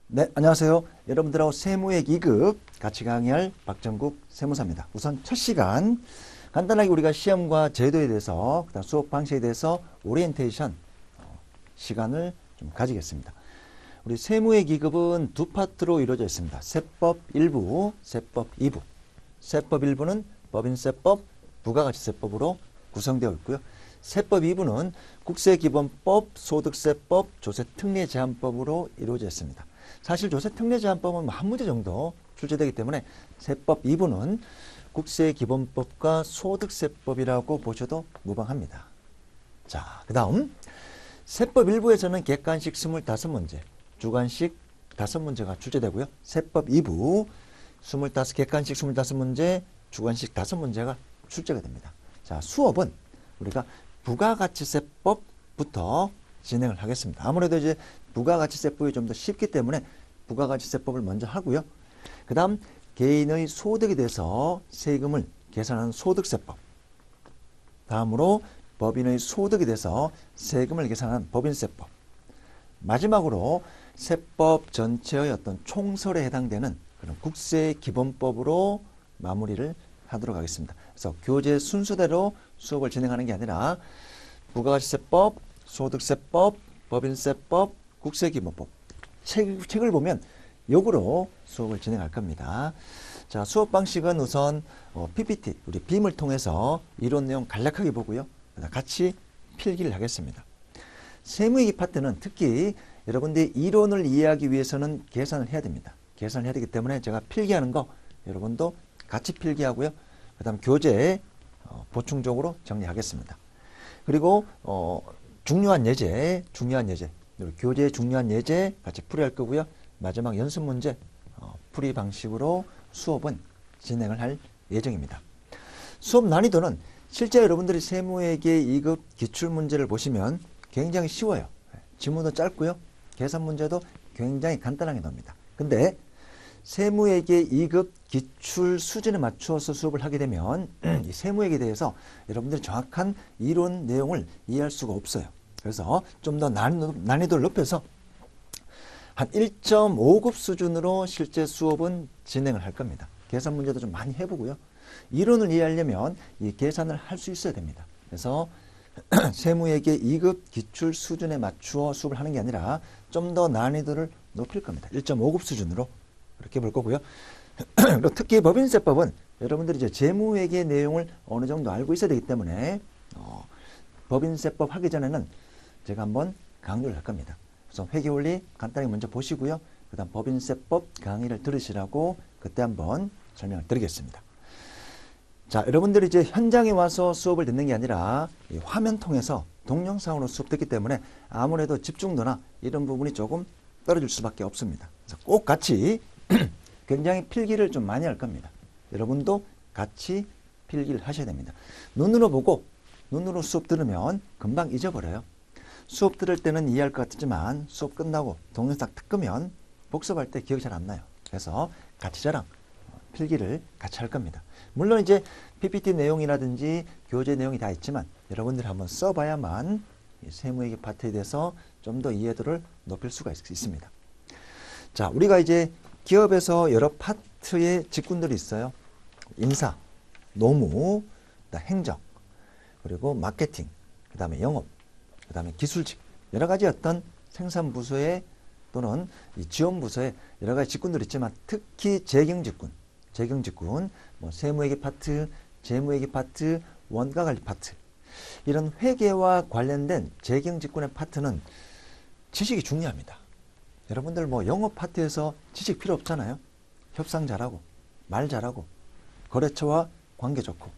네, 안녕하세요. 여러분들하고 세무의 2급 같이 강의할 박정국 세무사입니다. 우선 첫 시간 간단하게 우리가 시험과 제도에 대해서 그다음 수업 방식에 대해서 오리엔테이션 시간을 좀 가지겠습니다. 우리 세무의 2급은 두 파트로 이루어져 있습니다. 세법 1부, 세법 2부. 세법 1부는 법인세법, 부가가치세법으로 구성되어 있고요. 세법 2부는 국세기본법, 소득세법, 조세특례제한법으로 이루어져 있습니다. 사실 조세특례제한법은 한 문제 정도 출제되기 때문에 세법 2부는 국세기본법과 소득세법이라고 보셔도 무방합니다. 자, 그 다음 세법 1부에서는 객관식 25문제, 주관식 5문제가 출제되고요. 세법 2부 25, 객관식 25문제, 주관식 5문제가 출제가 됩니다. 자, 수업은 우리가 부가가치세법부터 진행을 하겠습니다. 아무래도 이제 부가가치세법이 좀 더 쉽기 때문에 부가가치세법을 먼저 하고요. 그 다음 개인의 소득에 대해서 세금을 계산하는 소득세법, 다음으로 법인의 소득에 대해서 세금을 계산하는 법인세법, 마지막으로 세법 전체의 어떤 총설에 해당되는 그런 국세기본법으로 마무리를 하도록 하겠습니다. 그래서 교재 순서대로 수업을 진행하는 게 아니라 부가가치세법, 소득세법, 법인세법, 국세기본법 책을 보면 역으로 수업을 진행할 겁니다. 자, 수업 방식은 우선 PPT, 우리 빔을 통해서 이론 내용 간략하게 보고요. 같이 필기를 하겠습니다. 세무회계 파트는 특히 여러분들이 이론을 이해하기 위해서는 계산을 해야 됩니다. 계산을 해야 되기 때문에 제가 필기하는 거 여러분도 같이 필기하고요. 그 다음 교재에 보충적으로 정리하겠습니다. 그리고 중요한 예제, 교재의 중요한 예제 같이 풀이할 거고요. 마지막 연습 문제 풀이 방식으로 수업은 진행을 할 예정입니다. 수업 난이도는 실제 여러분들이 세무회계 2급 기출문제를 보시면 굉장히 쉬워요. 지문도 짧고요. 계산 문제도 굉장히 간단하게 나옵니다. 근데 세무회계 2급 기출 수준에 맞추어서 수업을 하게 되면 이 세무회계에 대해서 여러분들이 정확한 이론 내용을 이해할 수가 없어요. 그래서 좀 더 난이도를 높여서 한 1.5급 수준으로 실제 수업은 진행을 할 겁니다. 계산 문제도 좀 많이 해보고요. 이론을 이해하려면 이 계산을 할 수 있어야 됩니다. 그래서 세무회계 2급 기출 수준에 맞추어 수업을 하는 게 아니라 좀 더 난이도를 높일 겁니다. 1.5급 수준으로 그렇게 볼 거고요. 그리고 특히 법인세법은 여러분들이 이제 재무회계 내용을 어느 정도 알고 있어야 되기 때문에 법인세법 하기 전에는 제가 한번 강조를 할 겁니다. 그래서 회계원리 간단히 먼저 보시고요. 그 다음 법인세법 강의를 들으시라고 그때 한번 설명을 드리겠습니다. 자, 여러분들이 이제 현장에 와서 수업을 듣는 게 아니라 이 화면 통해서 동영상으로 수업 듣기 때문에 아무래도 집중도나 이런 부분이 조금 떨어질 수밖에 없습니다. 그래서 꼭 같이 굉장히 필기를 좀 많이 할 겁니다. 여러분도 같이 필기를 하셔야 됩니다. 눈으로 보고 눈으로 수업 들으면 금방 잊어버려요. 수업 들을 때는 이해할 것 같지만 수업 끝나고 동영상 탁 끄면 복습할 때 기억이 잘 안 나요. 그래서 같이 저랑 필기를 같이 할 겁니다. 물론 이제 PPT 내용이라든지 교재 내용이 다 있지만 여러분들이 한번 써봐야만 세무회계 파트에 대해서 좀 더 이해도를 높일 수가 있습니다. 자, 우리가 이제 기업에서 여러 파트의 직군들이 있어요. 인사, 노무, 행정, 그리고 마케팅, 그 다음에 영업, 그 다음에 기술직, 여러 가지 어떤 생산부서에 또는 이 지원부서에 여러 가지 직군들이 있지만 특히 재경직군, 뭐 세무회계 파트, 재무회계 파트, 원가관리 파트, 이런 회계와 관련된 재경직군의 파트는 지식이 중요합니다. 여러분들 뭐 영업 파트에서 지식 필요 없잖아요. 협상 잘하고, 말 잘하고, 거래처와 관계 좋고.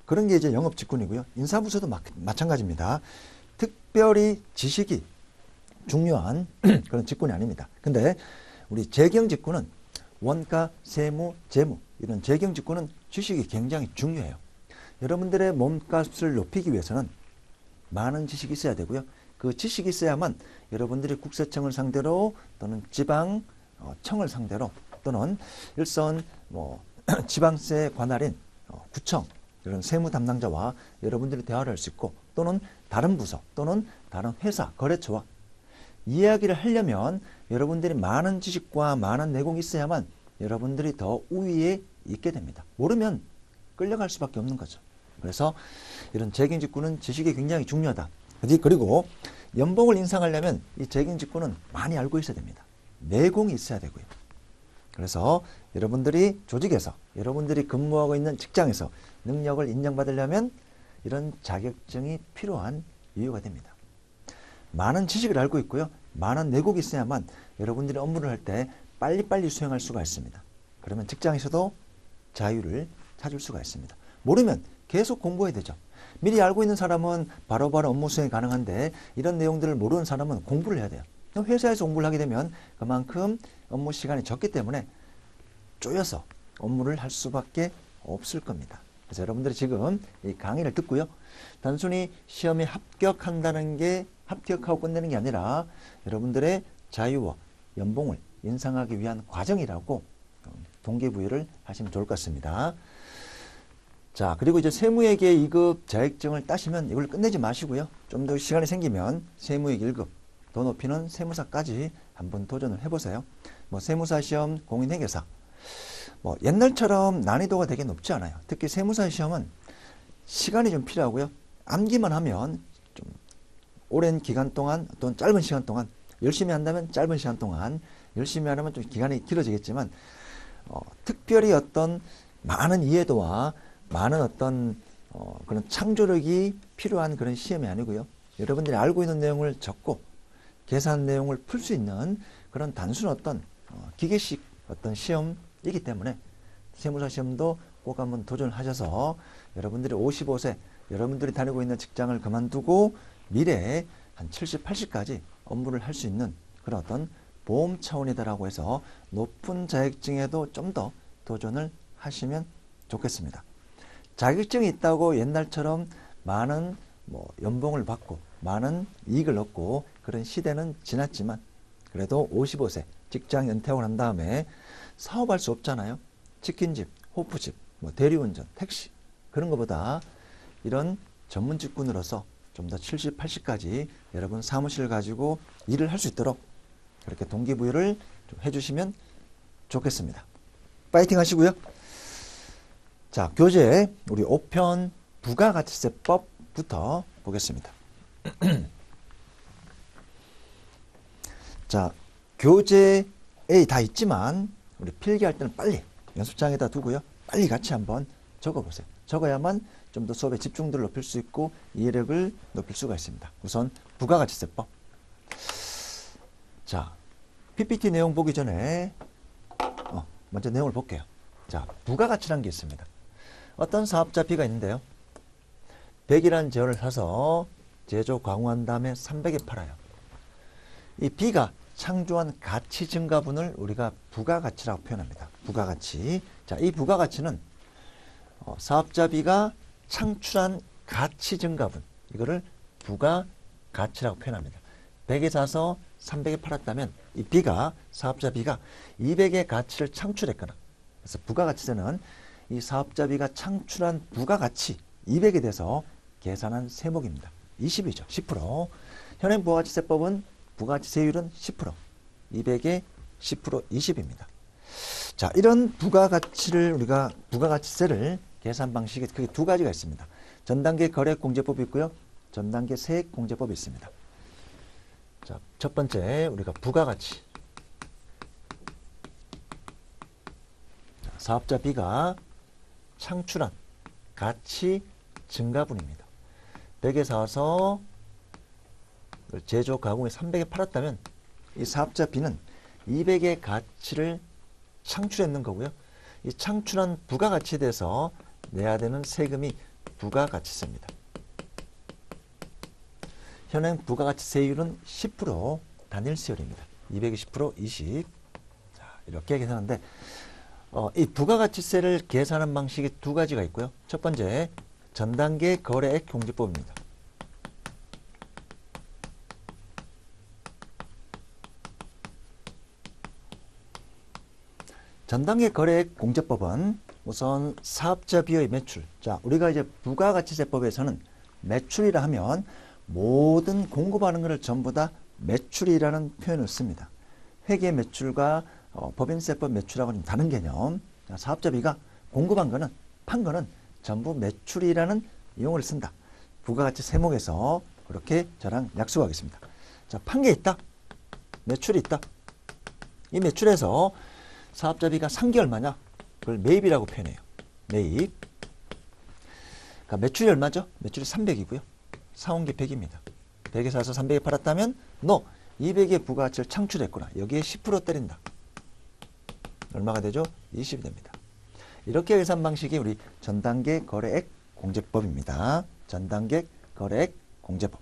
그런 게 이제 영업 직군이고요. 인사부서도 마찬가지입니다. 특별히 지식이 중요한 그런 직군이 아닙니다. 근데 우리 재경 직군은 원가, 세무, 재무 이런 재경 직군은 지식이 굉장히 중요해요. 여러분들의 몸값을 높이기 위해서는 많은 지식이 있어야 되고요. 그 지식이 있어야만 여러분들이 국세청을 상대로 또는 지방청을 상대로 또는 일선 지방세 관할인 구청 이런 세무 담당자와 여러분들이 대화를 할 수 있고 또는 다른 부서 또는 다른 회사, 거래처와 이야기를 하려면 여러분들이 많은 지식과 많은 내공이 있어야만 여러분들이 더 우위에 있게 됩니다. 모르면 끌려갈 수밖에 없는 거죠. 그래서 이런 재경직군은 지식이 굉장히 중요하다. 그리고 연봉을 인상하려면 이 재경직군은 많이 알고 있어야 됩니다. 내공이 있어야 되고요. 그래서 여러분들이 조직에서, 여러분들이 근무하고 있는 직장에서 능력을 인정받으려면 이런 자격증이 필요한 이유가 됩니다. 많은 지식을 알고 있고요. 많은 내공이 있어야만 여러분들이 업무를 할 때 빨리빨리 수행할 수가 있습니다. 그러면 직장에서도 자유를 찾을 수가 있습니다. 모르면 계속 공부해야 되죠. 미리 알고 있는 사람은 바로바로 업무 수행이 가능한데 이런 내용들을 모르는 사람은 공부를 해야 돼요. 회사에서 공부를 하게 되면 그만큼 업무 시간이 적기 때문에 쪼여서 업무를 할 수밖에 없을 겁니다. 그래서 여러분들이 지금 이 강의를 듣고요. 단순히 시험에 합격한다는 게 합격하고 끝내는 게 아니라 여러분들의 자유와 연봉을 인상하기 위한 과정이라고 동기부여를 하시면 좋을 것 같습니다. 자, 그리고 이제 세무회계 2급 자격증을 따시면 이걸 끝내지 마시고요. 좀 더 시간이 생기면 세무회계 1급 더 높이는 세무사까지 한번 도전을 해보세요. 뭐 세무사 시험, 공인회계사 뭐 옛날처럼 난이도가 되게 높지 않아요. 특히 세무사 시험은 시간이 좀 필요하고요. 암기만 하면 좀 오랜 기간 동안 또는 짧은 시간 동안 열심히 한다면 짧은 시간 동안 열심히 하려면 좀 기간이 길어지겠지만 특별히 어떤 많은 이해도와 많은 어떤 그런 창조력이 필요한 그런 시험이 아니고요. 여러분들이 알고 있는 내용을 적고 계산 내용을 풀 수 있는 그런 단순 어떤 기계식 어떤 시험이기 때문에 세무사 시험도 꼭 한번 도전하셔서 여러분들이 55세 여러분들이 다니고 있는 직장을 그만두고 미래에 한 70, 80까지 업무를 할 수 있는 그런 어떤 보험 차원이다라고 해서 높은 자격증에도 좀 더 도전을 하시면 좋겠습니다. 자격증이 있다고 옛날처럼 많은 연봉을 받고 많은 이익을 얻고 그런 시대는 지났지만 그래도 55세 직장 은퇴하고 난 다음에 사업할 수 없잖아요. 치킨집, 호프집, 대리운전, 택시 그런 것보다 이런 전문 직군으로서 좀 더 70, 80까지 여러분 사무실을 가지고 일을 할 수 있도록 그렇게 동기부여를 좀 해주시면 좋겠습니다. 파이팅 하시고요. 자, 교재 우리 5편 부가가치세법부터 보겠습니다. 자, 교재에 다 있지만 우리 필기할 때는 빨리 연습장에다 두고요. 빨리 같이 한번 적어보세요. 적어야만 좀 더 수업의 집중도를 높일 수 있고 이해력을 높일 수가 있습니다. 우선 부가가치세법. 자, PPT 내용 보기 전에 먼저 내용을 볼게요. 자, 부가가치라는 게 있습니다. 어떤 사업자 B가 있는데요. 100이라는 재료를 사서 제조 강화한 다음에 300에 팔아요. 이 B가 창조한 가치 증가분을 우리가 부가가치라고 표현합니다. 부가가치. 자, 이 부가가치는 사업자 B가 창출한 가치 증가분, 이거를 부가가치라고 표현합니다. 100에 사서 300에 팔았다면 이 B가, 사업자 B가 200의 가치를 창출했거나, 그래서 부가가치세는 이 사업자 B가 창출한 부가가치 200에 대해서 계산한 세목입니다. 20이죠. 10%. 현행 부가가치세법은 부가가치세율은 10%, 200에 10%, 20입니다. 자, 이런 부가가치를 우리가 부가가치세를 계산 방식이 크게 두 가지가 있습니다. 전단계 거래공제법이 있고요. 전단계 세액공제법이 있습니다. 자, 첫 번째 우리가 부가가치. 자, 사업자 B가 창출한 가치 증가분입니다. 100에 사서 제조 가공에 300에 팔았다면 이 사업자 B는 200의 가치를 창출했는 거고요. 이 창출한 부가가치에 대해서 내야 되는 세금이 부가가치세입니다. 현행 부가가치세율은 10% 단일세율입니다. 200이 10%, 20. 자, 이렇게 계산하는데 이 부가가치세를 계산하는 방식이 두 가지가 있고요. 첫 번째, 전단계 거래액 공제법입니다. 전단계 거래액 공제법은 우선 사업자 B의 매출. 자, 우리가 이제 부가가치세법에서는 매출이라 하면 모든 공급하는 것을 전부 다 매출이라는 표현을 씁니다. 회계 매출과 법인세법 매출하고는 좀 다른 개념. 사업자 B가 공급한 거는, 판 거는 전부 매출이라는 용어를 쓴다. 부가가치 세목에서 그렇게 저랑 약속하겠습니다. 자, 판 게 있다. 매출이 있다. 이 매출에서 사업자 B가 산 게 얼마냐? 그걸 매입이라고 표현해요. 매입. 그러니까 매출이 얼마죠? 매출이 300이고요. 사온 게 100입니다. 100에 사서 300에 팔았다면 너 200의 부가가치를 창출했구나. 여기에 10% 때린다. 얼마가 되죠? 20이 됩니다. 이렇게 계산 방식이 우리 전단계 거래액 공제법입니다. 전단계 거래액 공제법.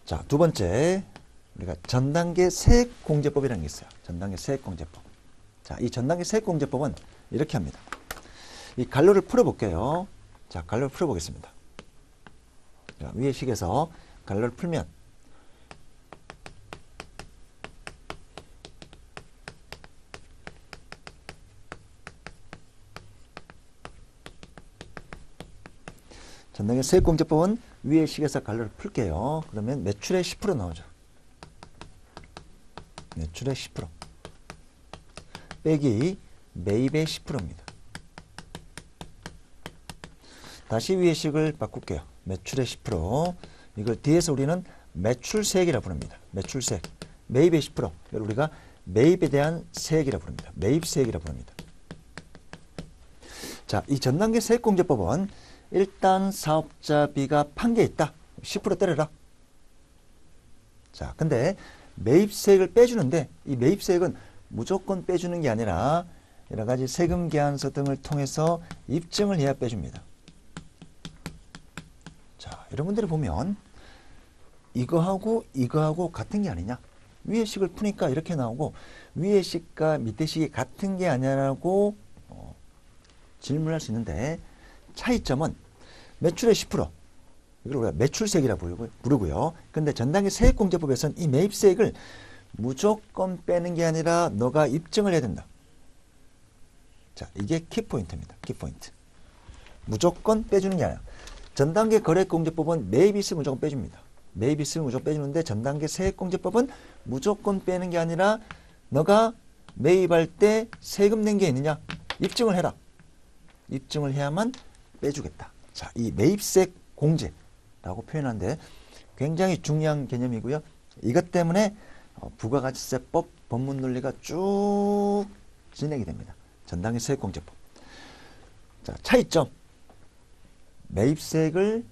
자, 두 번째 우리가 전단계 세액공제법이라는 게 있어요. 전단계 세액공제법. 자, 이 전단계 세액공제법은 이렇게 합니다. 이 갈로를 풀어볼게요. 자, 갈로를 풀어보겠습니다. 자, 위의 식에서 갈로를 풀면 전단계 세액공제법은 위의 식에서 갈로를 풀게요. 그러면 매출의 10% 나오죠. 매출의 10% 빼기 매입의 10%입니다. 다시 위의 식을 바꿀게요. 매출의 10%. 이걸 뒤에서 우리는 매출세액이라고 부릅니다. 매출세액. 매입의 10%. 이걸 우리가 매입에 대한 세액이라고 부릅니다. 매입세액이라고 부릅니다. 자, 이 전단계 세액공제법은 일단 사업자 B가 판 게 있다. 10% 때려라. 자, 근데 매입세액을 빼주는데 이 매입세액은 무조건 빼주는 게 아니라 여러 가지 세금 계산서 등을 통해서 입증을 해야 빼줍니다. 자, 여러분들이 보면 이거하고 같은 게 아니냐? 위의 식을 푸니까 이렇게 나오고 위의 식과 밑에 식이 같은 게 아니냐라고 질문할 수 있는데 차이점은 매출의 10%. 이걸 우리가 매출세액이라고 부르고요. 근데 전단계 세액공제법에서는 이 매입세액을 무조건 빼는 게 아니라 너가 입증을 해야 된다. 자, 이게 키포인트입니다. 키포인트. 무조건 빼주는 게 아니라. 전단계 거래공제법은 매입이 있으면 무조건 빼줍니다. 매입이 있으면 무조건 빼주는데 전단계 세액공제법은 무조건 빼는 게 아니라 너가 매입할 때 세금 낸 게 있느냐? 입증을 해라. 입증을 해야만 빼주겠다. 자, 이 매입세액 공제라고 표현하는데 굉장히 중요한 개념이고요. 이것 때문에 부가가치세법 법문 논리가 쭉 진행이 됩니다. 전단계 세액공제법. 자, 차이점. 매입세액을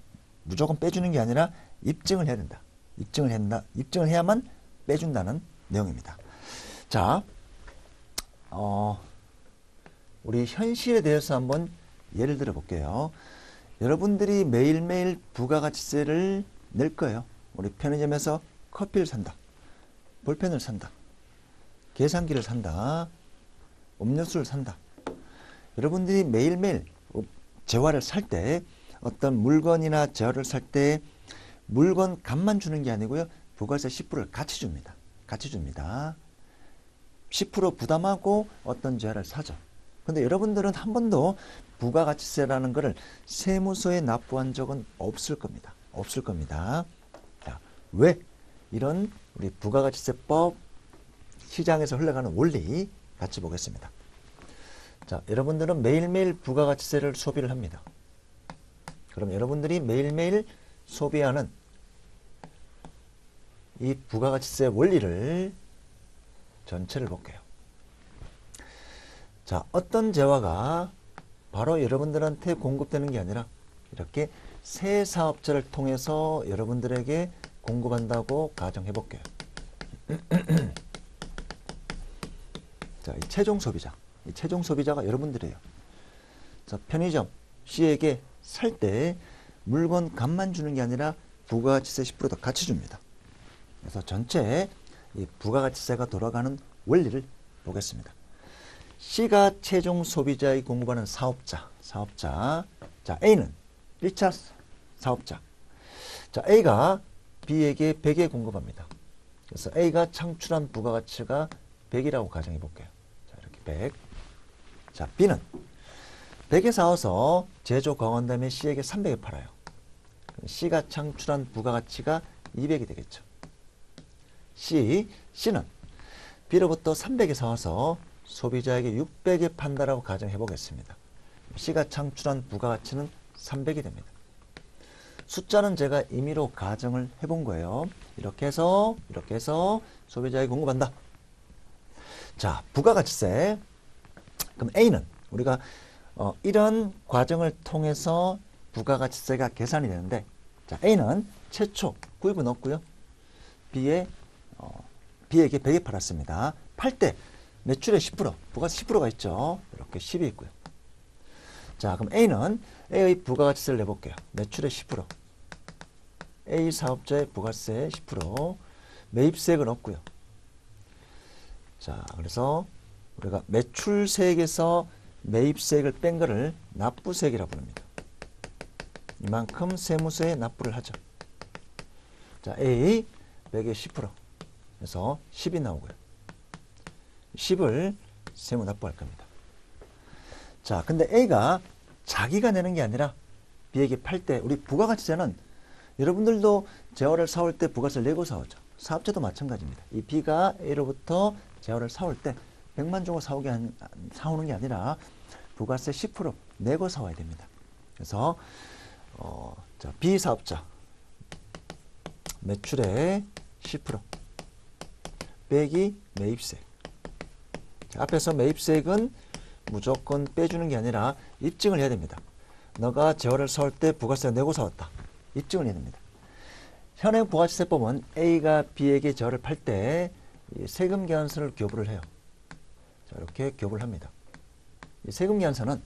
무조건 빼주는 게 아니라 입증을 해야 된다. 입증을 해야만 빼준다는 내용입니다. 자, 우리 현실에 대해서 한번 예를 들어 볼게요. 여러분들이 매일매일 부가가치세를 낼 거예요. 우리 편의점에서 커피를 산다. 볼펜을 산다. 계산기를 산다. 음료수를 산다. 여러분들이 매일매일 재화를 살 때 어떤 물건이나 재화를 살 때 물건 값만 주는 게 아니고요. 부가세 10%를 같이 줍니다. 같이 줍니다. 10% 부담하고 어떤 재화를 사죠. 근데 여러분들은 한 번도 부가가치세라는 것을 세무서에 납부한 적은 없을 겁니다. 없을 겁니다. 자, 왜? 이런 우리 부가가치세법 시장에서 흘러가는 원리 같이 보겠습니다. 자, 여러분들은 매일매일 부가가치세를 소비를 합니다. 그럼 여러분들이 매일매일 소비하는 이 부가가치세 원리를 전체를 볼게요. 자, 어떤 재화가 바로 여러분들한테 공급되는 게 아니라 이렇게 새 사업자를 통해서 여러분들에게 공급한다고 가정해 볼게요. 자, 이 최종 소비자. 이 최종 소비자가 여러분들이에요. 자, 편의점 C에게 살 때 물건 값만 주는 게 아니라 부가가치세 10%도 같이 줍니다. 그래서 전체 이 부가가치세가 돌아가는 원리를 보겠습니다. C가 최종 소비자에 공급하는 사업자. 자, A는 1차 사업자. 자, A가 B에게 100에 공급합니다. 그래서 A가 창출한 부가가치가 100이라고 가정해 볼게요. 자, 이렇게 100. 자, B는 100에 사와서 제조 강화한 다음에 C에게 300에 팔아요. C가 창출한 부가가치가 200이 되겠죠. C는 B로부터 300에 사와서 소비자에게 600에 판다라고 가정해 보겠습니다. C가 창출한 부가가치는 300이 됩니다. 숫자는 제가 임의로 가정을 해본 거예요. 이렇게 해서 소비자에게 공급한다. 자, 부가가치세. 그럼 A는 우리가 이런 과정을 통해서 부가가치세가 계산이 되는데, 자, A는 최초 구입은 없고요. B에게 100에 팔았습니다. 팔 때 매출의 10%, 부가세 10%가 있죠. 이렇게 10이 있고요. 자, 그럼 A는 A의 부가가치세를 내볼게요. 매출의 10%. A 사업자의 부가세 10%. 매입세액은 없고요. 자, 그래서 우리가 매출세액에서 매입세액을 뺀 거를 납부세액이라고 부릅니다. 이만큼 세무서에 납부를 하죠. 자, A 100에 10%. 그래서 10이 나오고요. 10을 세무 납부할 겁니다. 자, 근데 A가 자기가 내는 게 아니라 B에게 팔 때, 우리 부가가치세는 여러분들도 재화를 사올 때 부가세를 내고 사오죠. 사업자도 마찬가지입니다. 이 B가 A로부터 재화를 사올 때 100만 주고 사오는 게 아니라 부가세 10% 내고 사와야 됩니다. 그래서 자, B 사업자 매출의 10% 빼기 매입세액. 자, 앞에서 매입세액은 무조건 빼주는 게 아니라 입증을 해야 됩니다. 너가 재화를 사올 때 부가세 내고 사왔다. 입증을 해야 됩니다. 현행 부가치세법은 A가 B에게 재화를 팔 때 세금 계산서를 교부를 해요. 자, 이렇게 교부를 합니다. 이 세금 계산서는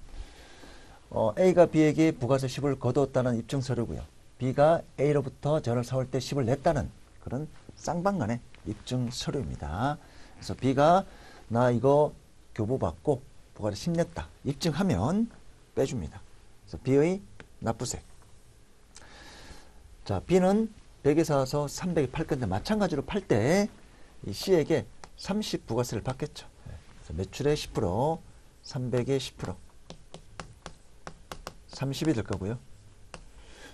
A가 B에게 부가세 10을 거두었다는 입증 서류고요. B가 A로부터 재화를 사올 때 10을 냈다는 그런 쌍방간의 입증 서류입니다. 그래서 B가 나 이거 교부받고 부가세 10 냈다. 입증하면 빼줍니다. 그래서 B의 납부세. 자, B는 100에 사서 300에 팔 건데 마찬가지로 팔 때 이 C에게 30 부가세를 받겠죠. 그래서 매출의 10%, 300의 10%, 30이 될 거고요.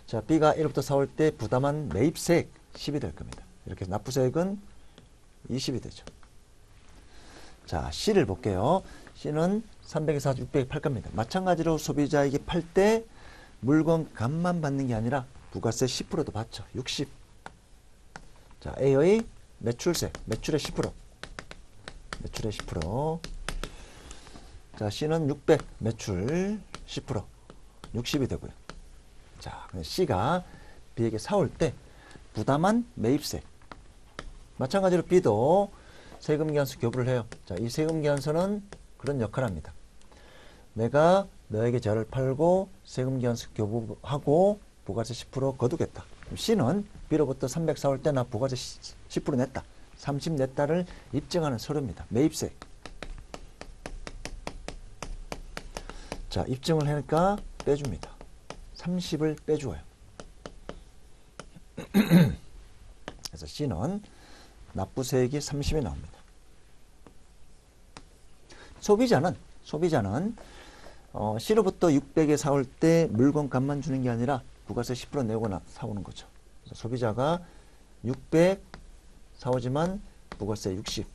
자, B가 1부터 사올 때 부담한 매입세액 10이 될 겁니다. 이렇게 해서 납부세액은 20이 되죠. 자, C를 볼게요. C는 300에 사서 600에 팔 겁니다. 마찬가지로 소비자에게 팔 때 물건 값만 받는 게 아니라 부가세 10%도 받죠. 60. 자, A의 매출세, 매출의 10%. 매출의 10%. 자, C는 600, 매출 10%. 60이 되고요. 자, C가 B에게 사올 때 부담한 매입세. 마찬가지로 B도 세금 계산서 교부를 해요. 자, 이 세금 계산서는 그런 역할을 합니다. 내가 너에게 재화를 팔고 세금 계산서 교부하고 부가세 10% 거두겠다. C는 B로부터 300 사올 때 나 부가세 10% 냈다. 30 냈다를 입증하는 서류입니다. 매입세. 자, 입증을 하니까 빼줍니다. 30을 빼주어요. 그래서 C는 납부세액이 30이 나옵니다. 소비자는 C로부터 600에 사올 때 물건 값만 주는 게 아니라 부가세 10% 내고 사오는 거죠. 그래서 소비자가 600 사오지만 부가세 60.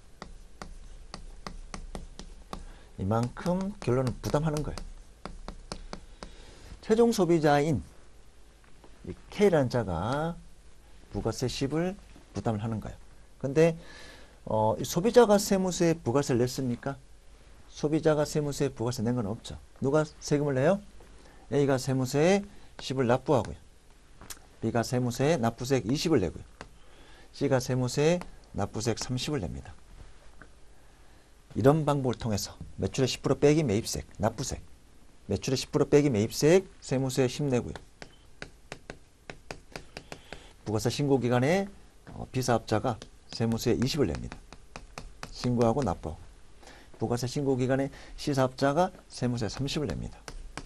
이만큼 결론은 부담하는 거예요. 최종 소비자인 이 K라는 자가 부가세 10을 부담을 하는 거예요. 근데 소비자가 세무서에 부가세를 냈습니까? 소비자가 세무서에 부가세 낸 건 없죠. 누가 세금을 내요? A가 세무서에 10을 납부하고요. B가 세무서에 납부세액 20을 내고요. C가 세무서에 납부세액 30을 냅니다. 이런 방법을 통해서 매출의 10% 빼기 매입세액, 납부세액, 매출의 10% 빼기 매입세액, 세무서에 10 내고요. 부가세 신고기간에 B사업자가 세무서에 20을 냅니다. 신고하고 납부하고. 부가세 신고기간에 C사업자가 세무서에 30을 냅니다.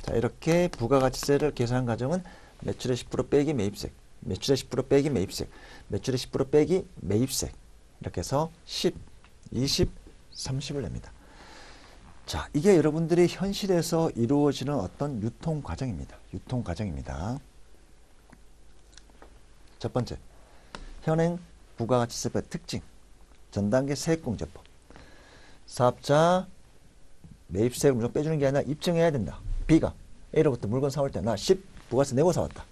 자, 이렇게 부가가치세를 계산한 과정은 매출의 10% 빼기 매입세액, 매출의 10% 빼기 매입세액, 매출의 10% 빼기 매입세액 이렇게 해서 10, 20, 30을 냅니다. 자, 이게 여러분들이 현실에서 이루어지는 어떤 유통 과정입니다. 유통 과정입니다. 첫 번째, 현행 부가가치세법의 특징. 전단계 세액공제법. 사업자 매입세액을 무조건 빼주는 게 아니라 입증해야 된다. B가 A로부터 물건 사올 때 나 10 부가세 내고 사왔다.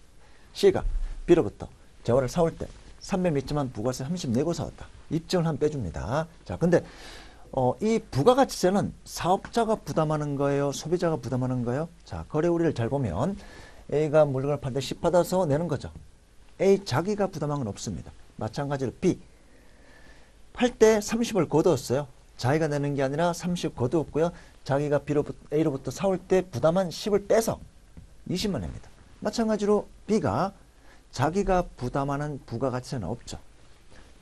C가 B로부터 재화를 사올 때 300 냈지만 부가세 30 내고 사왔다. 입증을 하면 빼줍니다. 자, 근데 이 부가가치세는 사업자가 부담하는 거예요? 소비자가 부담하는 거예요? 자, 거래우리를 잘 보면 A가 물건을 팔 때 10 받아서 내는 거죠. A 자기가 부담한 건 없습니다. 마찬가지로 B 팔 때 30을 거두었어요. 자기가 내는 게 아니라 30 거두었고요. 자기가 A로부터 사올 때 부담한 10을 빼서 20만 냅니다. 마찬가지로 B가 자기가 부담하는 부가가치세는 없죠.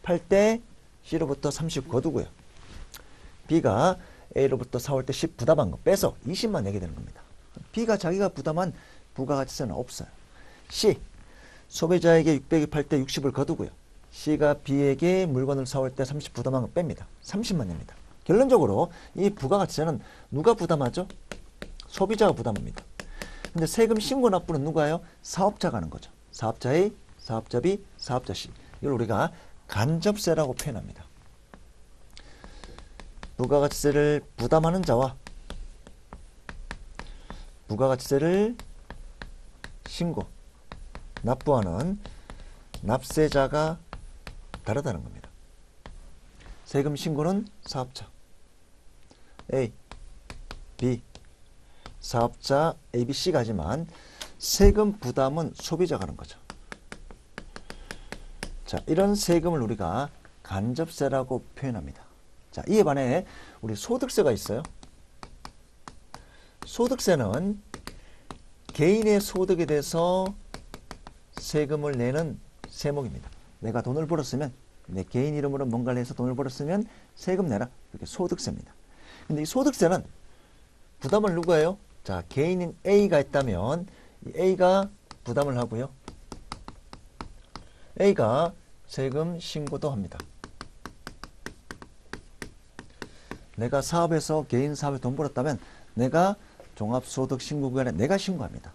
팔 때 C로부터 30 거두고요. B가 A로부터 사올 때 10 부담한 거 빼서 20만 내게 되는 겁니다. B가 자기가 부담한 부가가치세는 없어요. C 소비자에게 600이 팔 때 60을 거두고요. C가 B에게 물건을 사올 때 30 부담한 거 뺍니다. 30만 냅니다. 결론적으로 이 부가가치세는 누가 부담하죠? 소비자가 부담합니다. 근데 세금 신고 납부는 누가요? 사업자가 하는 거죠. 사업자 A, 사업자 B, 사업자 C. 이걸 우리가 간접세라고 표현합니다. 부가가치세를 부담하는 자와 부가가치세를 신고, 납부하는 납세자가 다르다는 겁니다. 세금 신고는 사업자 A, B, 사업자 A, B, C가 하지만 세금 부담은 소비자가 하는 거죠. 자, 이런 세금을 우리가 간접세라고 표현합니다. 자, 이에 반해 우리 소득세가 있어요. 소득세는 개인의 소득에 대해서 세금을 내는 세목입니다. 내가 돈을 벌었으면, 내 개인 이름으로 뭔가를 해서 돈을 벌었으면 세금 내라. 이렇게 소득세입니다. 근데 이 소득세는 부담을 누가 해요? 자, 개인인 A가 있다면 이 A가 부담을 하고요. A가 세금 신고도 합니다. 내가 사업에서 개인 사업에 돈 벌었다면 내가 종합소득신고기관에 내가 신고합니다.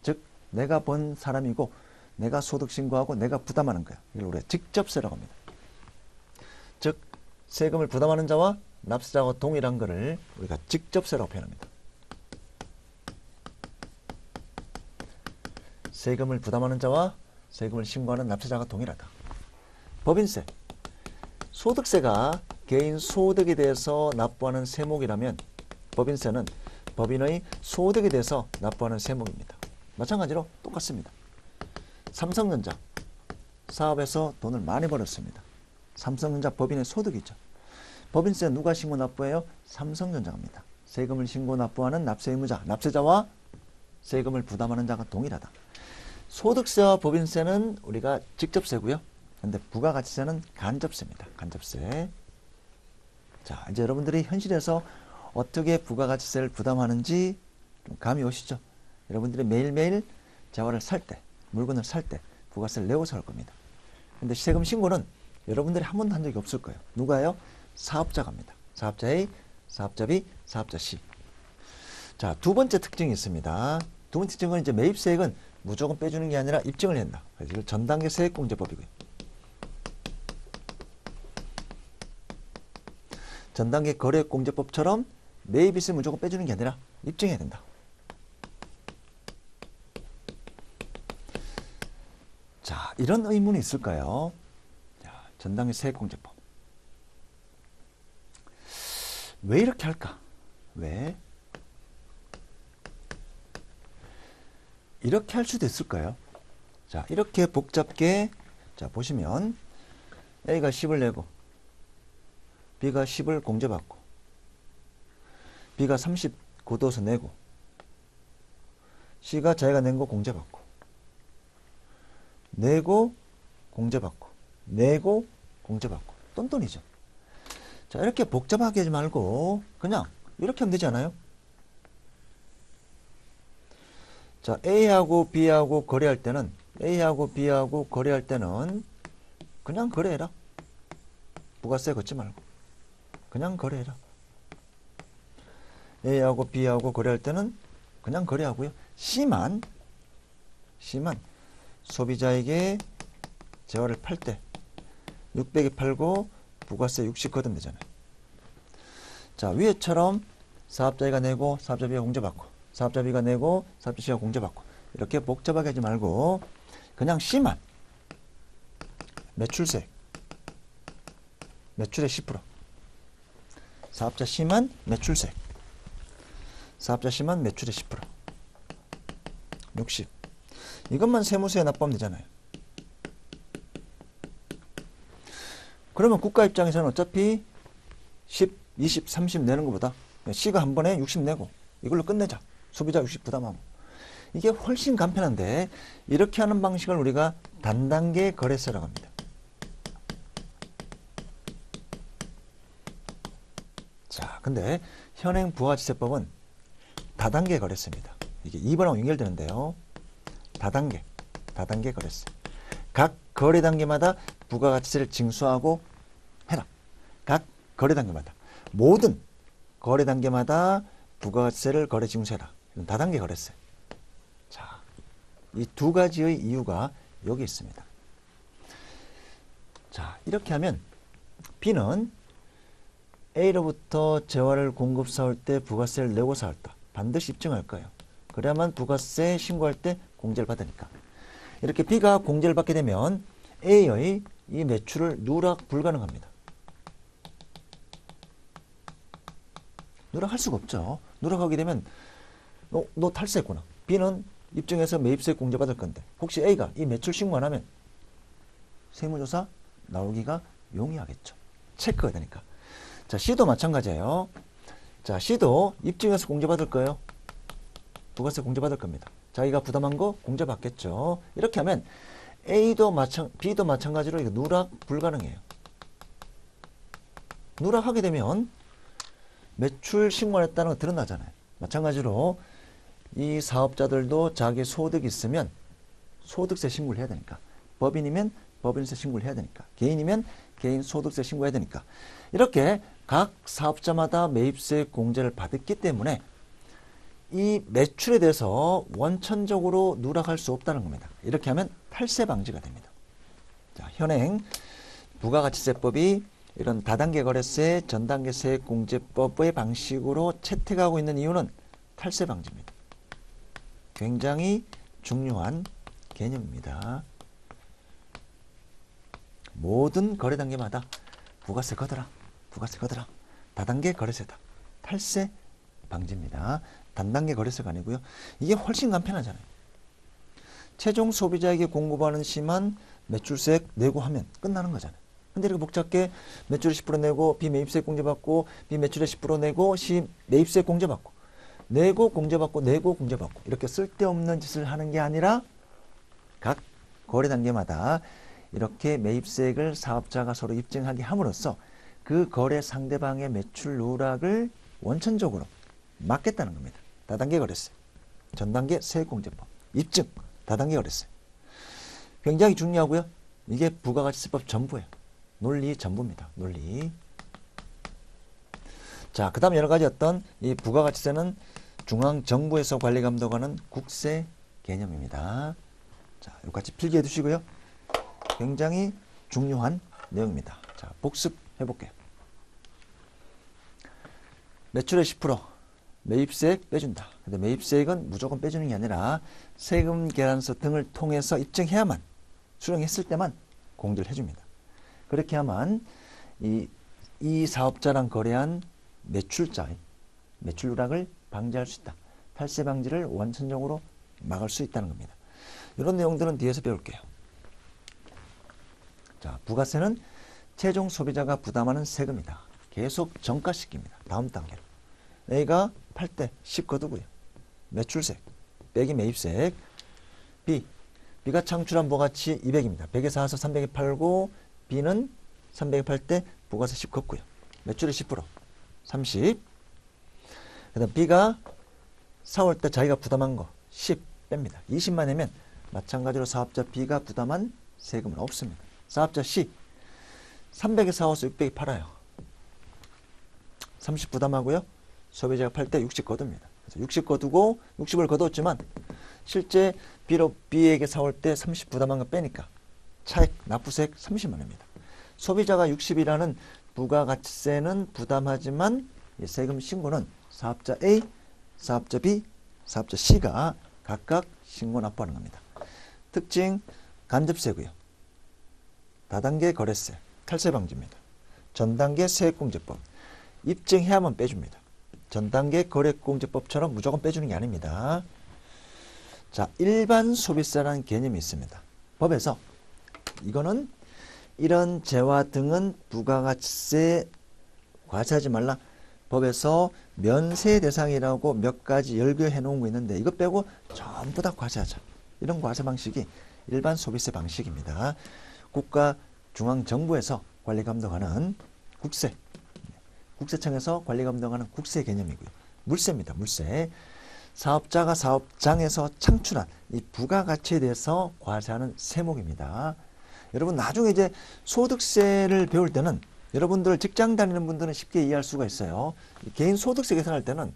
즉 내가 번 사람이고 내가 소득 신고하고 내가 부담하는 거야. 이걸 우리가 직접세라고 합니다. 즉 세금을 부담하는 자와 납세자와 동일한 것을 우리가 직접세라고 표현합니다. 세금을 부담하는 자와 세금을 신고하는 납세자가 동일하다. 법인세. 소득세가 개인 소득에 대해서 납부하는 세목이라면 법인세는 법인의 소득에 대해서 납부하는 세목입니다. 마찬가지로 똑같습니다. 삼성전자 사업에서 돈을 많이 벌었습니다. 삼성전자 법인의 소득이죠. 법인세 누가 신고 납부해요? 삼성전자가 합니다. 세금을 신고 납부하는 납세 의무자, 납세자와 세금을 부담하는 자가 동일하다. 소득세와 법인세는 우리가 직접세고요. 근데 부가가치세는 간접세입니다. 간접세. 자, 이제 여러분들이 현실에서 어떻게 부가가치세를 부담하는지 좀 감이 오시죠? 여러분들이 매일매일 재화를 살 때, 물건을 살 때 부가세를 내고 살 겁니다. 근데 세금 신고는 여러분들이 한 번도 한 적이 없을 거예요. 누가요? 사업자가 합니다. 사업자 A, 사업자 B, 사업자 C. 자, 두 번째 특징이 있습니다. 두 번째 특징은 이제 매입세액은 무조건 빼주는 게 아니라 입증을 한다. 그래서 이걸 전단계 세액공제법이고요. 전단계 거래공제법처럼 매입세 무조건 빼주는 게 아니라 입증해야 된다. 자, 이런 의문이 있을까요? 자, 전단계 세액공제법. 왜 이렇게 할까? 왜? 이렇게 할 수도 있을까요? 자, 이렇게 복잡게, 자, 보시면 A가 10을 내고 B가 10을 공제받고 B가 30 거둬서 내고 C가 자기가 낸 거 공제받고 내고 공제받고 내고 공제받고 똔똔이죠. 자, 이렇게 복잡하게 하지 말고 그냥 이렇게 하면 되지 않아요? 자, A하고 B하고 거래할 때는 A하고 B하고 거래할 때는 그냥 거래해라. 부가세 걷지 말고 그냥 거래해라. A하고 B하고 거래할 때는 그냥 거래하고요. C만 소비자에게 재화를 팔 때 600에 팔고 부가세 60 걷으면 되잖아요. 자, 위에처럼 사업자 A가 내고 사업자 B가 공제받고 사업자 B가 내고 사업자 C가 공제받고 이렇게 복잡하게 하지 말고 그냥 C만 매출세 매출의 10% 사업자 C만 매출세 사업자 C만 매출의 10% 60 이것만 세무서에 납부하면 되잖아요. 그러면 국가 입장에서는 어차피 10, 20, 30 내는 것보다 C가 한 번에 60 내고 이걸로 끝내자. 소비자 60 부담하고. 이게 훨씬 간편한데 이렇게 하는 방식을 우리가 단단계 거래세라고 합니다. 자, 근데 현행 부가가치세법은 다단계 거래세입니다. 이게 2번하고 연결되는데요. 다단계 거래세. 각 거래 단계마다 부가가치세를 징수하고 해라. 각 거래 단계마다. 모든 거래 단계마다 부가가치세를 거래 징수해라. 이런 다단계 거래세. 자, 이 두 가지의 이유가 여기 있습니다. 자, 이렇게 하면 B는 A로부터 재화를 공급 사올 때 부가세를 내고 사왔다. 반드시 입증할 거예요. 그래야만 부가세 신고할 때 공제를 받으니까. 이렇게 B가 공제를 받게 되면 A의 이 매출을 누락 불가능합니다. 누락할 수가 없죠. 누락하게 되면 너 탈세했구나. B는 입증해서 매입세 공제 받을 건데 혹시 A가 이 매출 신고 안 하면 세무조사 나오기가 용이하겠죠. 체크가 되니까. 자, C도 마찬가지예요. 자, C도 입증해서 공제 받을 거예요. 부가세 공제 받을 겁니다. 자기가 부담한 거 공제 받겠죠. 이렇게 하면 B도 마찬가지로 이거 누락 불가능해요. 누락하게 되면 매출 신고했다는 거 드러나잖아요. 마찬가지로 이 사업자들도 자기 소득이 있으면 소득세 신고를 해야 되니까. 법인이면 법인세 신고를 해야 되니까. 개인이면 개인 소득세 신고해야 되니까. 이렇게 각 사업자마다 매입세 공제를 받았기 때문에 이 매출에 대해서 원천적으로 누락할 수 없다는 겁니다. 이렇게 하면 탈세 방지가 됩니다. 자, 현행 부가가치세법이 이런 다단계 거래세, 전단계 세액공제법의 방식으로 채택하고 있는 이유는 탈세 방지입니다. 굉장히 중요한 개념입니다. 모든 거래 단계마다 부가세 걷어라. 부가세 걷어라. 다단계 거래세다. 탈세 방지입니다. 단단계 거래세가 아니고요. 이게 훨씬 간편하잖아요. 최종 소비자에게 공급하는 시만 매출세 내고 하면 끝나는 거잖아요. 근데 이렇게 복잡하게 매출의 10% 내고 B 매입세 공제받고 B 매출의 10% 내고 C 매입세 공제받고 내고 공제받고 내고 공제받고 이렇게 쓸데없는 짓을 하는 게 아니라 각 거래 단계마다 이렇게 매입세액을 사업자가 서로 입증하게 함으로써 그 거래 상대방의 매출 누락을 원천적으로 막겠다는 겁니다. 다단계 거래세, 전단계 세액공제법, 입증, 다단계 거래세. 굉장히 중요하고요. 이게 부가가치세법 전부예요. 논리 전부입니다. 논리. 자, 그 다음 여러 가지 어떤 이 부가가치세는 중앙정부에서 관리 감독하는 국세 개념입니다. 자, 여기까지 필기해 두시고요. 굉장히 중요한 내용입니다. 자, 복습해 볼게요. 매출의 10% 매입세액 빼준다. 근데 매입세액은 무조건 빼주는 게 아니라 세금 계산서 등을 통해서 입증해야만 수령했을 때만 공제를 해줍니다. 그렇게 하면 이 사업자랑 거래한 매출자의 매출 누락을 방지할 수 있다. 탈세 방지를 원천적으로 막을 수 있다는 겁니다. 이런 내용들은 뒤에서 배울게요. 자, 부가세는 최종 소비자가 부담하는 세금이다. 계속 전가시킵니다. 다음 단계로. A가 팔 때 10 거두고요. 매출세 빼기 매입세. B가 창출한 부가가치 200입니다. 100에 사서 300에 팔고 B는 300에 팔 때 부가세 10 걷고요. 매출의 10% 30. 그 다음 B가 사올 때 자기가 부담한 거 10 뺍니다. 20만 내면 마찬가지로 사업자 B가 부담한 세금은 없습니다. 사업자 C 300에 사와서 600에 팔아요. 30 부담하고요. 소비자가 팔 때 60 거둡니다. 그래서 60 거두고 60을 거뒀지만 실제 B에게 사올 때 30 부담한 거 빼니까 차액 납부세액 30만 원입니다. 소비자가 60이라는 부가가치세는 부담하지만 이 세금 신고는 사업자 A, 사업자 B, 사업자 C가 각각 신고 납부하는 겁니다. 특징 간접세고요. 다단계 거래세, 탈세 방지입니다. 전단계 세액공제법, 입증해야만 빼줍니다. 전단계 거래공제법처럼 무조건 빼주는 게 아닙니다. 자, 일반 소비세라는 개념이 있습니다. 법에서 이거는 이런 재화 등은 부가가치세 과세하지 말라. 법에서 면세 대상이라고 몇 가지 열거해 놓은 거 있는데 이것 빼고 전부 다 과세하자. 이런 과세 방식이 일반 소비세 방식입니다. 국가 중앙정부에서 관리 감독하는 국세, 국세청에서 관리 감독하는 국세 개념이고요. 물세입니다. 물세. 사업자가 사업장에서 창출한 이 부가가치에 대해서 과세하는 세목입니다. 여러분 나중에 이제 소득세를 배울 때는 여러분들 직장 다니는 분들은 쉽게 이해할 수가 있어요. 개인 소득세 계산할 때는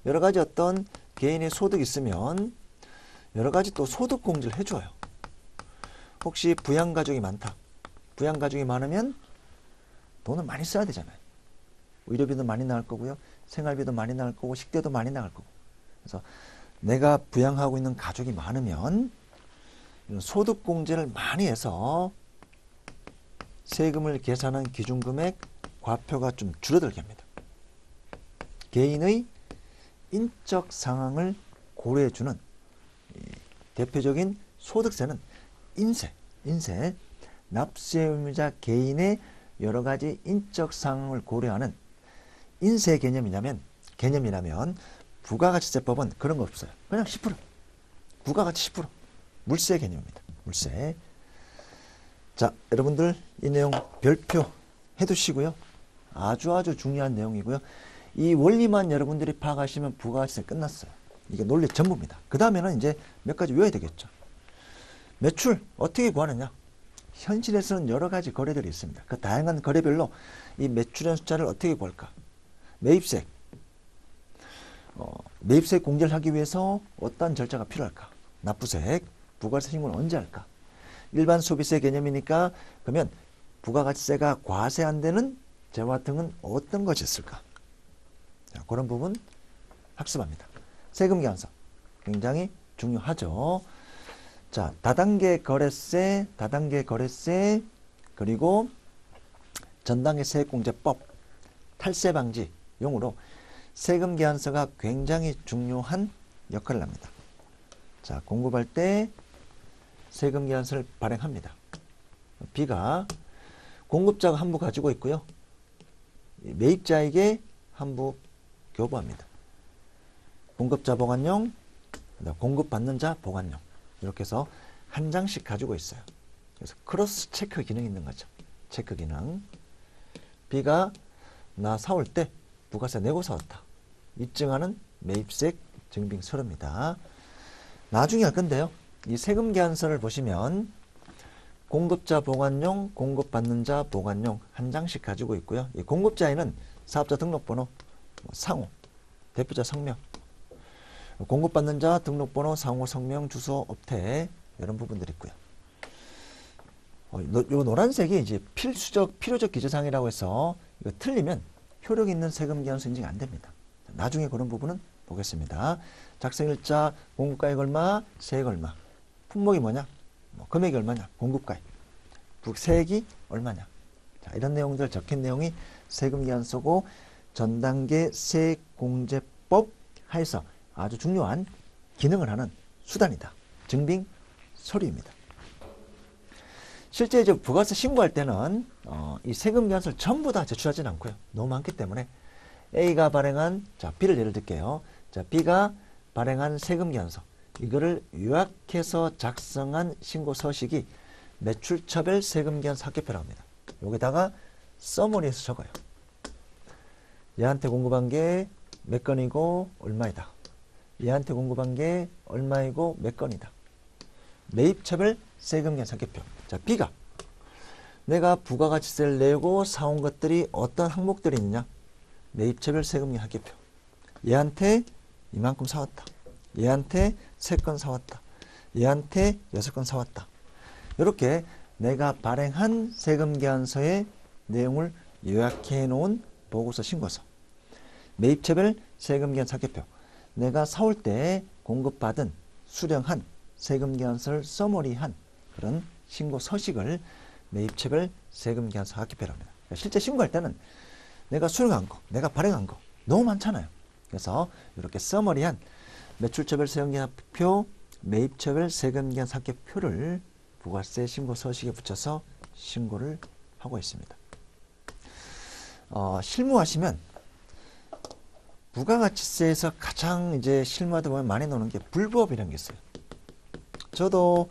여러 가지 어떤 개인의 소득이 있으면 여러 가지 또 소득 공제를 해줘요. 혹시 부양가족이 많다. 부양가족이 많으면 돈을 많이 써야 되잖아요. 의료비도 많이 나갈 거고요. 생활비도 많이 나갈 거고 식대도 많이 나갈 거고. 그래서 내가 부양하고 있는 가족이 많으면 소득 공제를 많이 해서 세금을 계산한 기준금액 과표가 좀 줄어들게 합니다. 개인의 인적 상황을 고려해주는 대표적인 소득세는 인세, 납세 의무자 개인의 여러 가지 인적 상황을 고려하는 인세 개념이라면 부가가치세법은 그런 거 없어요. 그냥 10%. 부가가치 10%. 물세 개념입니다. 물세. 자, 여러분들 이 내용 별표 해두시고요. 아주 중요한 내용이고요. 이 원리만 여러분들이 파악하시면 부가가치세 끝났어요. 이게 논리 전부입니다. 그 다음에는 이제 몇 가지 외워야 되겠죠. 매출 어떻게 구하느냐. 현실에서는 여러 가지 거래들이 있습니다. 그 다양한 거래별로 이 매출의 숫자를 어떻게 구할까. 매입세. 매입세 공제를 하기 위해서 어떤 절차가 필요할까? 납부세액, 부가세 신고는 언제 할까? 일반 소비세 개념이니까 그러면 부가가치세가 과세 안 되는 재화 등은 어떤 것이 있을까? 자, 그런 부분 학습합니다. 세금 계산서 굉장히 중요하죠. 자, 다단계 거래세, 그리고 전단계 세액공제법, 탈세 방지 용으로 세금 계산서가 굉장히 중요한 역할을 합니다. 자, 공급할 때 세금 계산서를 발행합니다. B가 공급자가 한 부 가지고 있고요. 매입자에게 한 부 교부합니다. 공급자 보관용, 공급받는 자 보관용. 이렇게 해서 한 장씩 가지고 있어요. 그래서 크로스 체크 기능이 있는 거죠. 체크 기능. B가 나 사올 때 부가세 내고 사왔다. 입증하는 매입세액 증빙서류입니다. 나중에 할 건데요. 이 세금 계산서를 보시면 공급자 보관용, 공급받는 자 보관용 한 장씩 가지고 있고요. 이 공급자에는 사업자 등록번호, 상호, 대표자 성명, 공급받는 자 등록번호, 상호, 성명, 주소, 업태 이런 부분들이 있고요. 요 노란색이 이제 필요적 기재사항이라고 해서 이거 틀리면 효력 있는 세금 계산서 인증이 안 됩니다. 나중에 그런 부분은 보겠습니다. 작성일자, 공급가액 얼마, 세액 얼마, 품목이 뭐냐, 금액이 얼마냐, 공급가액, 세액이 얼마냐. 자, 이런 내용들 적힌 내용이 세금 계산서고 전단계 세액공제법 하에서 아주 중요한 기능을 하는 수단이다. 증빙 서류입니다. 실제 이제 부가세 신고할 때는 이 세금 계산서를 전부 다 제출하지는 않고요. 너무 많기 때문에 A가 발행한, 자, B를 예를 들게요. 자, B가 발행한 세금 계산서. 이거를 요약해서 작성한 신고 서식이 매출처별 세금 계산서 합계표라고 합니다. 여기다가 서머리에서 적어요. 얘한테 공급한 게 몇 건이고 얼마이다. 얘한테 공급한 게 얼마이고 몇 건이다. 매입처별 세금 계산서 합계표. 자, B가 내가 부가가치세를 내고 사온 것들이 어떤 항목들이 있느냐. 매입처별 세금 합계표. 얘한테 이만큼 사왔다. 얘한테 3건 사왔다. 얘한테 6건 사왔다. 이렇게 내가 발행한 세금 계산서의 내용을 요약해 놓은 보고서 신고서, 매입처별 세금계산사표표, 내가 사올 때 공급받은 수령한 세금계산서를 서머리한 그런 신고 서식을 매입처별 세금계산서학기표라고 합니다. 그러니까 실제 신고할 때는 내가 수령한 거, 내가 발행한 거 너무 많잖아요. 그래서 이렇게 서머리한 매출처별 세금계산표, 매입처별 세금계산사표를 부가세 신고 서식에 붙여서 신고를 하고 있습니다. 실무하시면 부가가치세에서 가장 이제 실무하다 보면 많이 나오는 게 불부업이라는 게 있어요. 저도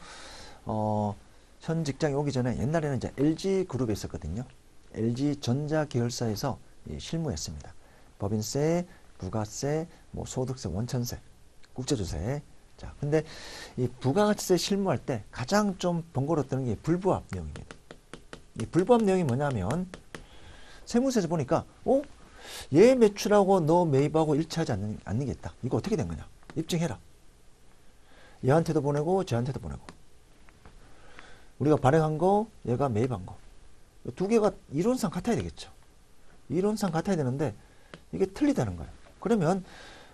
현 직장에 오기 전에 옛날에는 이제 LG그룹에 있었거든요. LG전자 계열사에서 실무했습니다. 법인세, 부가세, 뭐 소득세, 원천세, 국제조세. 자, 근데 이 부가가치세 실무할 때 가장 좀 번거롭다는 게 불부합 내용입니다. 이 불부합 내용이 뭐냐면 세무서에서 보니까 얘 매출하고 너 매입하고 일치하지 않는 게 있다. 이거 어떻게 된 거냐? 입증해라. 얘한테도 보내고 쟤한테도 보내고. 우리가 발행한 거, 얘가 매입한 거. 두 개가 이론상 같아야 되겠죠. 이론상 같아야 되는데 이게 틀리다는 거예요. 그러면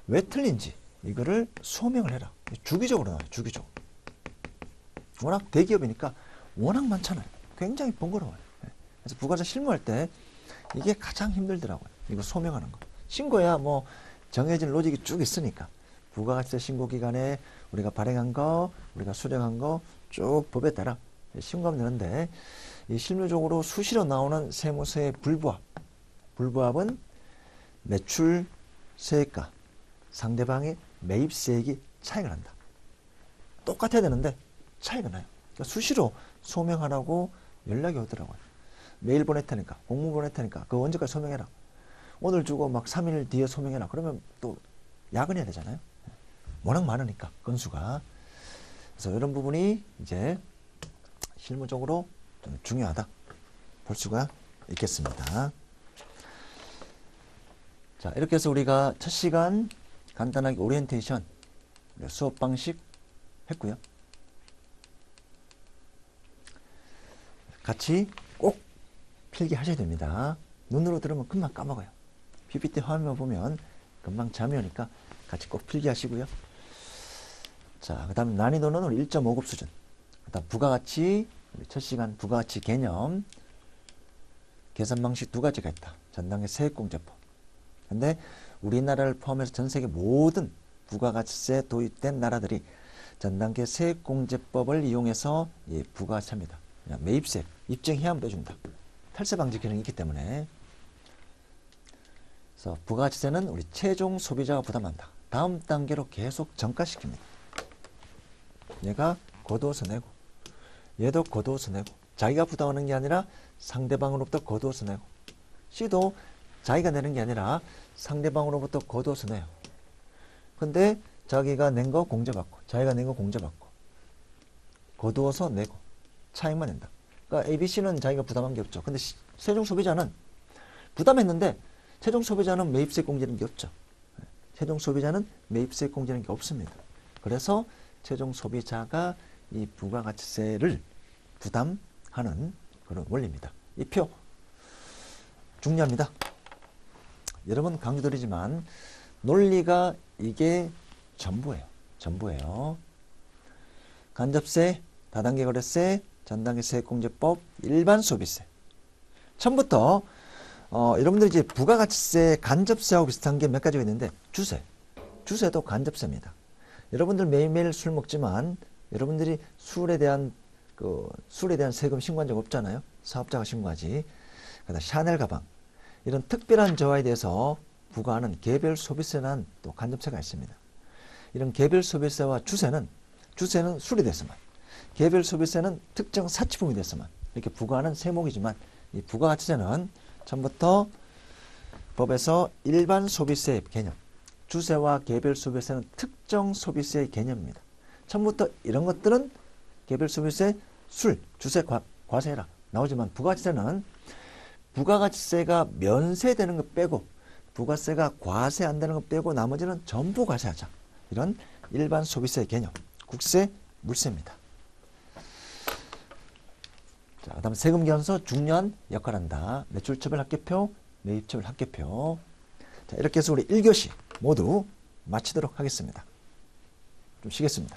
왜 틀린지 이거를 소명을 해라. 주기적으로 나와요. 주기적으로. 워낙 대기업이니까 워낙 많잖아요. 굉장히 번거로워요. 그래서 부가세 실무할 때 이게 가장 힘들더라고요. 이거 소명하는 거. 신고야 뭐 정해진 로직이 쭉 있으니까 부가가치세 신고 기간에 우리가 발행한 거, 우리가 수령한 거 쭉 법에 따라 신고하면 되는데 이 실무적으로 수시로 나오는 세무서의 불부합. 불부합은 매출 세액과 상대방의 매입세액이 차이가 난다. 똑같아야 되는데 차이가 나요. 그러니까 수시로 소명하라고 연락이 오더라고요. 메일 보낼 테니까, 공문 보낼 테니까 그거 언제까지 소명해라. 오늘 주고 막 3일 뒤에 소명해라. 그러면 또 야근해야 되잖아요. 워낙 많으니까 건수가. 그래서 이런 부분이 이제 실무적으로 좀 중요하다 볼 수가 있겠습니다. 자, 이렇게 해서 우리가 첫 시간 간단하게 오리엔테이션 수업 방식 했고요. 같이 꼭 필기하셔야 됩니다. 눈으로 들으면 금방 까먹어요. PPT 화면 보면 금방 잠이 오니까 같이 꼭 필기하시고요. 자, 그 다음 난이도는 우리 1.5급 수준. 그 다음 부가가치, 우리 첫 시간 부가가치 개념, 계산 방식 두 가지가 있다. 전 단계 세액공제법. 근데 우리나라를 포함해서 전 세계 모든 부가가치세 도입된 나라들이 전 단계 세액공제법을 이용해서 부가가치합니다. 매입세 입증해야 하면 빼준다. 탈세 방지 기능이 있기 때문에. 그래서 부가가치세는 우리 최종 소비자가 부담한다. 다음 단계로 계속 전가시킵니다. 얘가 거두어서 내고 얘도 거두어서 내고 자기가 부담하는 게 아니라 상대방으로부터 거두어서 내고 C도 자기가 내는 게 아니라 상대방으로부터 거두어서 내요. 근데 자기가 낸 거 공제받고 자기가 낸 거 공제받고 거두어서 내고 차익만 낸다. 그러니까 ABC는 자기가 부담한 게 없죠. 근데 최종 소비자는 부담했는데 최종 소비자는 매입세 공제는 게 없죠. 최종 소비자는 매입세 공제는 게 없습니다. 그래서 최종 소비자가 이 부가가치세를 부담하는 그런 원리입니다. 이 표 중요합니다. 여러 번 강조드리지만 논리가 이게 전부예요. 전부예요. 간접세, 다단계 거래세, 전단계 세액공제법, 일반 소비세. 처음부터 여러분들이 이제 부가가치세, 간접세하고 비슷한 게 몇 가지가 있는데 주세. 주세도 간접세입니다. 여러분들 매일매일 술 먹지만 여러분들이 술에 대한 세금 신고한 적 없잖아요. 사업자가 신고하지. 그다음 샤넬 가방. 이런 특별한 저하에 대해서 부과하는 개별 소비세는 또 간접세가 있습니다. 이런 개별 소비세와 주세는 술에 대해서만, 개별 소비세는 특정 사치품에 대해서만 이렇게 부과하는 세목이지만 이 부가가치세는 처음부터 법에서 일반 소비세의 개념, 주세와 개별 소비세는 특정 소비세의 개념입니다. 처음부터 이런 것들은 개별 소비세, 술, 주세, 과세해라 나오지만 부가가치세는 부가가치세가 면세되는 것 빼고 부가세가 과세 안 되는 것 빼고 나머지는 전부 과세하자. 이런 일반 소비세 개념, 국세, 물세입니다. 자, 그다음 세금 계산서 중요한 역할한다. 매출처별 합계표, 매입처별 합계표. 자, 이렇게 해서 우리 1교시 모두 마치도록 하겠습니다. 좀 쉬겠습니다.